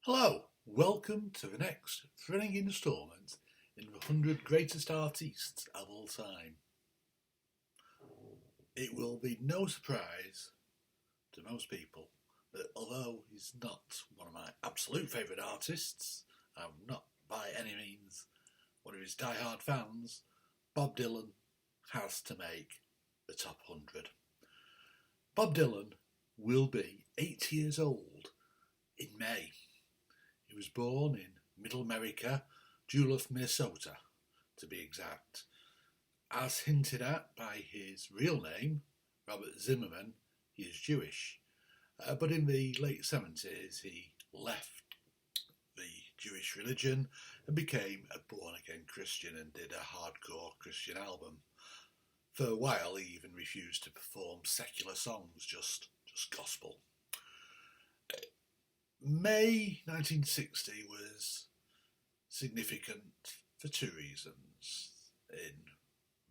Hello, welcome to the next thrilling instalment in the 100 Greatest Artists of All Time. It will be no surprise to most people that although he's not one of my absolute favourite artists, I'm not by any means one of his die-hard fans, Bob Dylan has to make the top 100. Bob Dylan will be 80 years old in May. He was born in Middle America, Duluth, Minnesota, to be exact. As hinted at by his real name, Robert Zimmerman, he is Jewish. But in the late 70s, he left the Jewish religion and became a born-again Christian and did a hardcore Christian album. For a while, he even refused to perform secular songs, just gospel. May 1960 was significant for two reasons in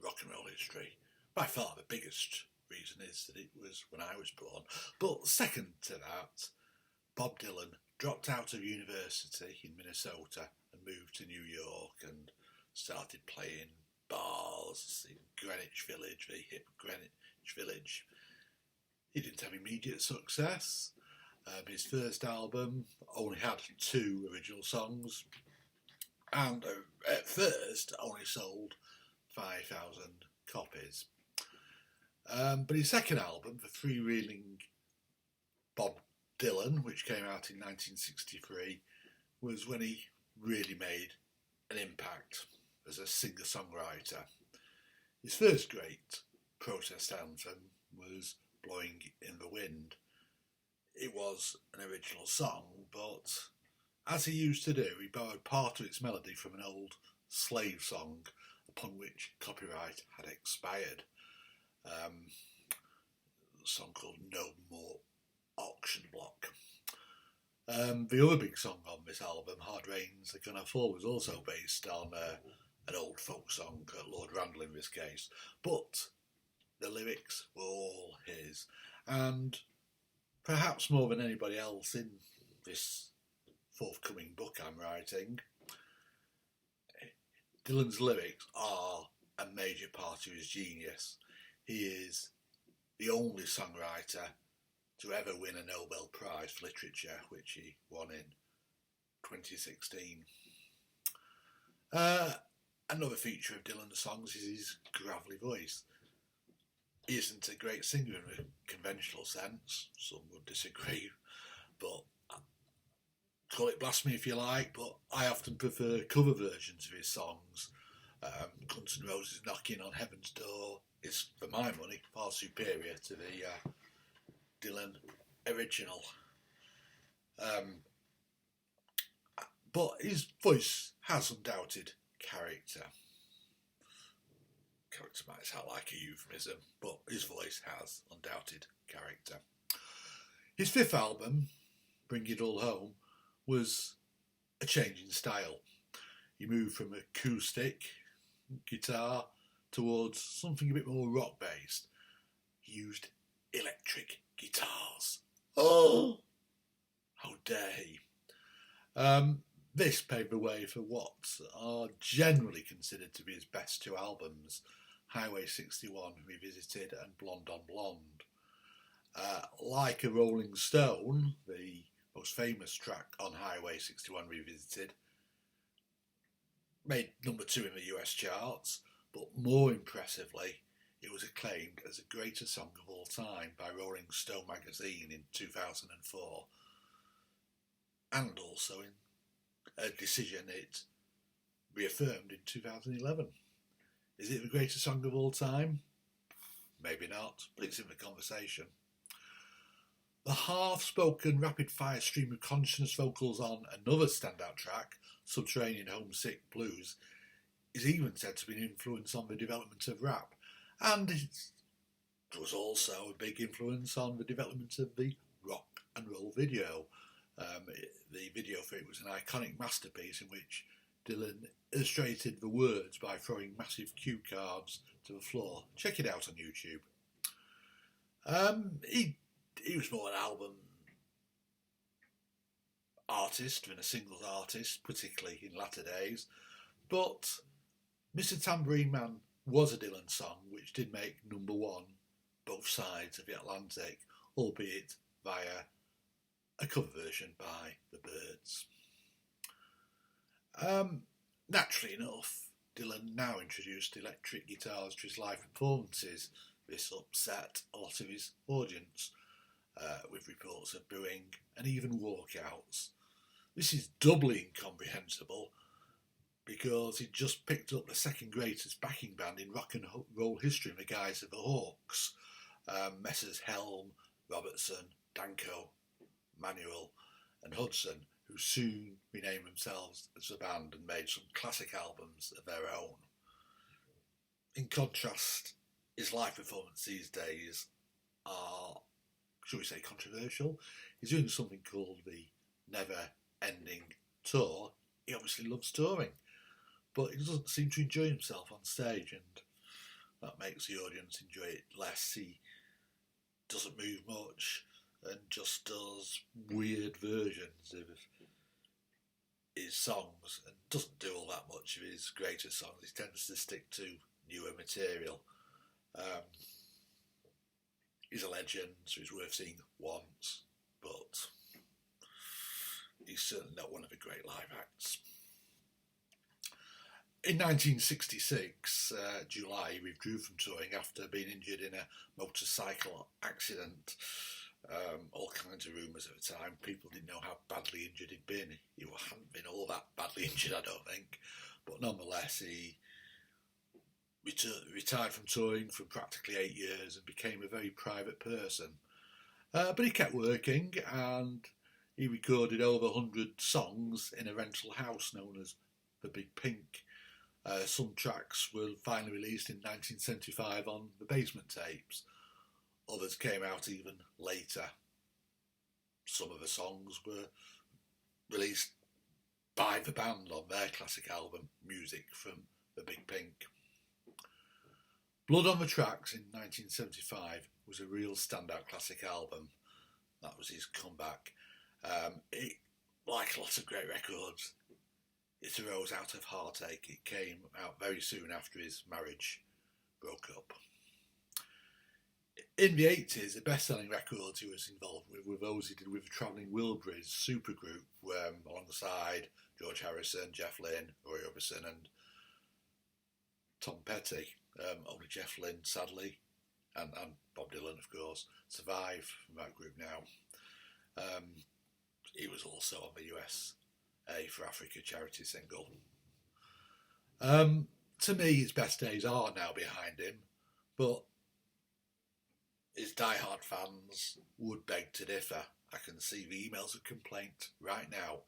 rock and roll history. By far the biggest reason is that it was when I was born. But second to that, Bob Dylan dropped out of university in Minnesota and moved to New York and started playing bars in Greenwich Village, the hip Greenwich Village. He didn't have immediate success. His first album only had 2 original songs and at first only sold 5,000 copies. But his second album, The Freewheeling Bob Dylan, which came out in 1963, was when he really made an impact as a singer-songwriter. His first great protest anthem was Blowing in the Wind. It was an original song, but as he used to do, he borrowed part of its melody from an old slave song upon which copyright had expired. A song called No More Auction Block. The other big song on this album, Hard Rain's Are Gonna Fall, was also based on an old folk song, Lord Randall in this case, but the lyrics were all his. And perhaps more than anybody else in this forthcoming book I'm writing, Dylan's lyrics are a major part of his genius. He is the only songwriter to ever win a Nobel Prize for Literature, which he won in 2016. Another feature of Dylan's songs is his gravelly voice. He isn't a great singer in a conventional sense, some would disagree, but call it blasphemy if you like, but I often prefer cover versions of his songs. Guns N' Roses' Knocking on Heaven's Door is, for my money, far superior to the Dylan original. But his voice has undoubted character. Character might sound like a euphemism, but his voice has undoubted character. His 5th album, Bring It All Home, was a change in style. He moved from acoustic guitar towards something a bit more rock based. He used electric guitars. Oh, how dare he! This paved the way for what are generally considered to be his best 2 albums, Highway 61 Revisited and Blonde on Blonde. Like a Rolling Stone, the most famous track on Highway 61 Revisited, made number 2 in the US charts, but more impressively, it was acclaimed as the greatest song of all time by Rolling Stone magazine in 2004, and also in a decision it reaffirmed in 2011. Is it the greatest song of all time? Maybe not, but it's in the conversation. The half-spoken rapid-fire stream of conscious vocals on another standout track, Subterranean Homesick Blues, is even said to be an influence on the development of rap, and it was also a big influence on the development of the rock and roll video. The video for it was an iconic masterpiece in which Dylan illustrated the words by throwing massive cue cards to the floor. Check it out on YouTube. He was more an album artist than a singles artist, particularly in latter days. But Mr. Tambourine Man was a Dylan song which did make number one both sides of the Atlantic, albeit via a cover version by the Byrds. Naturally enough, Dylan now introduced electric guitars to his live performances. This upset a lot of his audience, with reports of booing and even walkouts. This is doubly incomprehensible because he just picked up the second greatest backing band in rock and roll history in the guise of the Hawks, Messrs Helm, Robertson, Danko, Manuel and Hudson, who soon renamed themselves as a band and made some classic albums of their own. In contrast, his live performances these days are, shall we say, controversial. He's doing something called the Never Ending Tour. He obviously loves touring, but he doesn't seem to enjoy himself on stage, and that makes the audience enjoy it less. He doesn't move much and just does weird versions of his songs and doesn't do all that much of his greater songs. He tends to stick to newer material. He's a legend, so he's worth seeing once, but he's certainly not one of the great live acts. In 1966, July, he withdrew from touring after being injured in a motorcycle accident. All kinds of rumours at the time. People didn't know how badly injured he'd been. He hadn't been all that badly injured, I don't think. But nonetheless, he retired from touring for practically 8 years and became a very private person. But he kept working, and he recorded over 100 songs in a rental house known as the Big Pink. Some tracks were finally released in 1975 on the Basement tapes. Others came out even later. Some of the songs were released by the band on their classic album, Music from the Big Pink. Blood on the Tracks in 1975 was a real standout classic album. That was his comeback. Like a lot of great records, it arose out of heartache. It came out very soon after his marriage broke up. In the 80s, the best-selling records he was involved with were those he did with the Travelling Wilburys supergroup, alongside George Harrison, Jeff Lynne, Roy Orbison and Tom Petty. Only Jeff Lynne, sadly, and Bob Dylan, of course, survive from that group now. He was also on the USA for Africa charity single. To me, his best days are now behind him, but his die-hard fans would beg to differ. I can see the emails of complaint right now.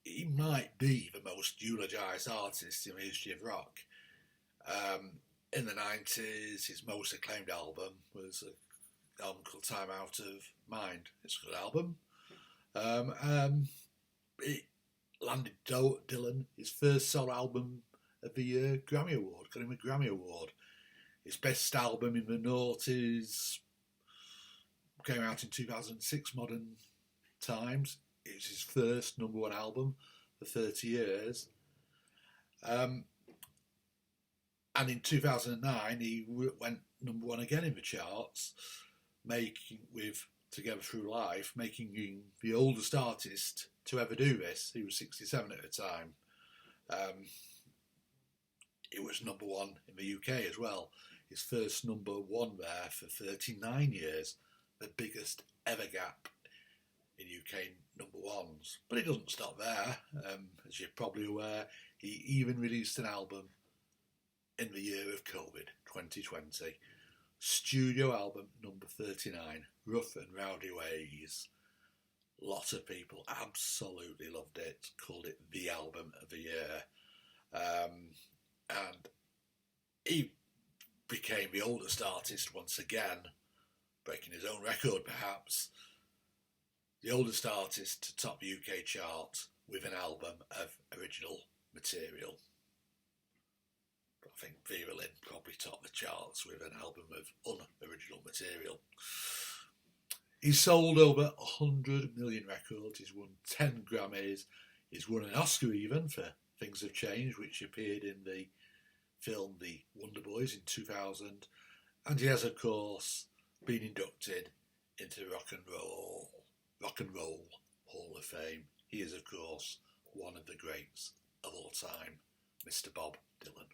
He might be the most eulogised artist in the history of rock. In the 90s, his most acclaimed album was an album called Time Out of Mind. It's a good album. It landed Dylan his first solo album of the year Grammy Award, got him a Grammy Award. His best album in the noughties came out in 2006, Modern Times. It was his first number one album for 30 years. And in 2009, he went number one again in the charts, making with Together Through Life, making him the oldest artist to ever do this. He was 67 at the time. It was number one in the UK as well. His first number one there for 39 years, the biggest ever gap in UK number ones. But it doesn't stop there. As you're probably aware, he even released an album in the year of COVID, 2020. Studio album number 39, Rough and Rowdy Ways. Lots of people absolutely loved it, called it the album of the year. And he became the oldest artist once again, breaking his own record perhaps, the oldest artist to top the UK chart with an album of original material. I think Vera Lynn probably topped the charts with an album of unoriginal material. He's sold over 100 million records. He's won 10 Grammys. He's won an Oscar even for Things Have Changed, which appeared in the film The Wonder Boys in 2000. And he has, of course, been inducted into Rock and Roll Hall of Fame. He is, of course, one of the greats of all time, Mr. Bob Dylan.